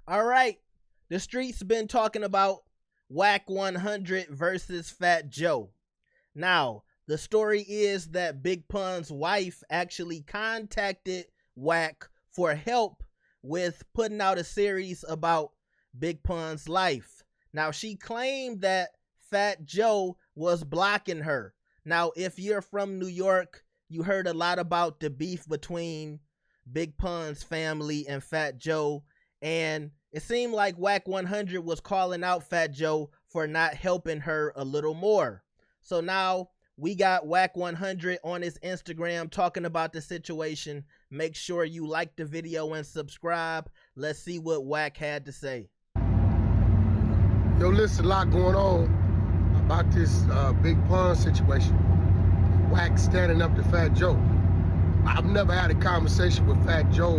All right. The streets been talking about Wack 100 versus Fat Joe. Now, the story is that Big Pun's wife actually contacted Wack for help with putting out a series about Big Pun's life. Now, she claimed that Fat Joe was blocking her. Now, if you're from New York, you heard a lot about the beef between Big Pun's family and Fat Joe, and it seemed like Wack 100 was calling out Fat Joe for not helping her a little more. So now we got Wack 100 on his Instagram talking about the situation. Make sure you like the video and subscribe. Let's see what Wack had to say. Yo, listen, a lot going on about this Big Pun situation. Wack standing up to Fat Joe. I've never had a conversation with Fat Joe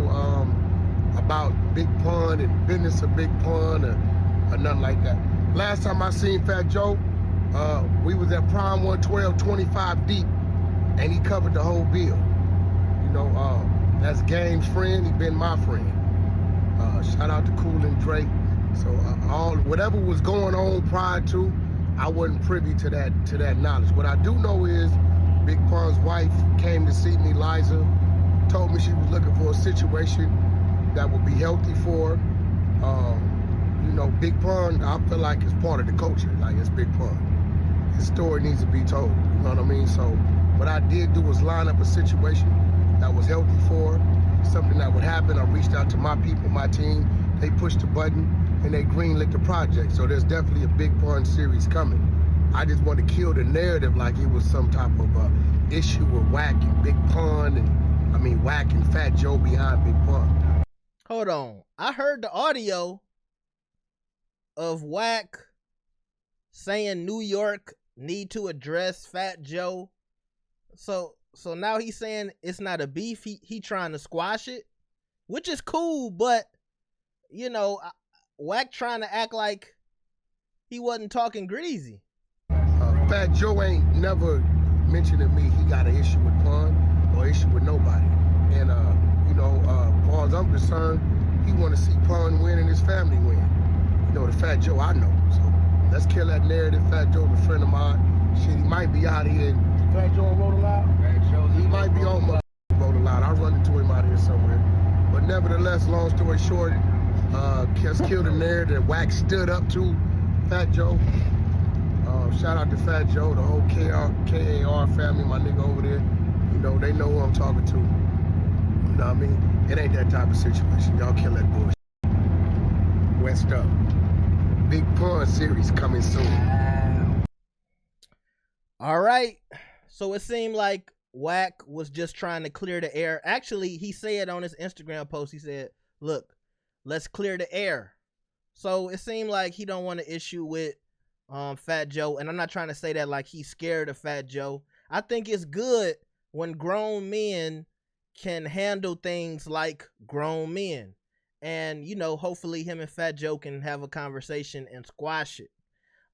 about Big Pun and business of Big Pun or nothing like that. Last time I seen Fat Joe, we was at Prime 112, 25 deep, and he covered the whole bill. You know, that's Game's friend, he been my friend. Shout out to Cool and Drake. So whatever was going on prior to, I wasn't privy to that knowledge. What I do know is Big Pun's wife came to see me, Liza, told me she was looking for a situation that would be healthy for her. You know, Big Pun, I feel like it's part of the culture, like it's Big Pun. His story needs to be told, you know what I mean? So what I did do was line up a situation that was healthy for her, something that would happen. I reached out to my people, my team, they pushed the button and they greenlit the project. So there's definitely a Big Pun series coming. I just want to kill the narrative like it was some type of issue with Wack and Big Pun, and I mean Wack and Fat Joe behind Big Pun. Hold on. I heard the audio of Wack saying New York need to address Fat Joe. So now he's saying it's not a beef. He trying to squash it, which is cool, but you know, Wack trying to act like he wasn't talking greasy. Fat Joe ain't never mentioned to me he got an issue with Pun or issue with nobody. And you know, as far as I'm concerned, he want to see Pun win and his family win. You know, the Fat Joe I know. So let's kill that narrative. Fat Joe's a friend of mine. Shit, he might be out here. Fat Joe on Road Aloud? He might be on Road Aloud. I run into him out here somewhere. But nevertheless, long story short, let's kill the narrative. Wack stood up to Fat Joe. Shout out to Fat Joe, the whole KAR family, my nigga over there. You know, they know who I'm talking to. You know what I mean? It ain't that type of situation. Y'all kill that bullshit. West up. Big Pun series coming soon. All right. So it seemed like Wack was just trying to clear the air. Actually, he said on his Instagram post, he said, look, let's clear the air. So it seemed like he don't want to issue with Fat Joe, and I'm not trying to say that like he's scared of Fat Joe. I think it's good when grown men can handle things like grown men, and you know, hopefully him and Fat Joe can have a conversation and squash it.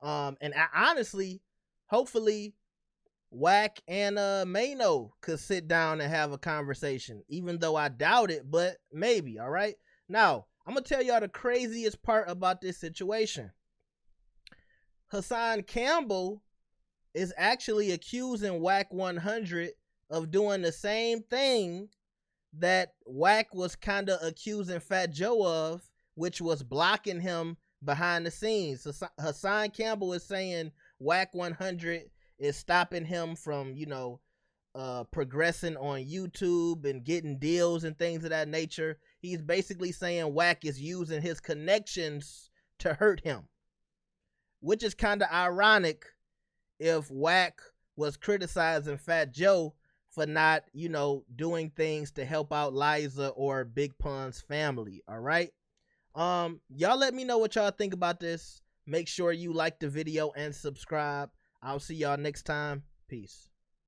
Honestly, hopefully Wack and Mano could sit down and have a conversation, even though I doubt it, but maybe. All right, now I'm gonna tell y'all the craziest part about this situation. Hassan Campbell is actually accusing Wack 100 of doing the same thing that Wack was kind of accusing Fat Joe of, which was blocking him behind the scenes. Hassan Campbell is saying Wack 100 is stopping him from, you know, progressing on YouTube and getting deals and things of that nature. He's basically saying Wack is using his connections to hurt him, which is kind of ironic if Wack was criticizing Fat Joe for not, you know, doing things to help out Liza or Big Pun's family. All right. Y'all let me know what y'all think about this. Make sure you like the video and subscribe. I'll see y'all next time. Peace.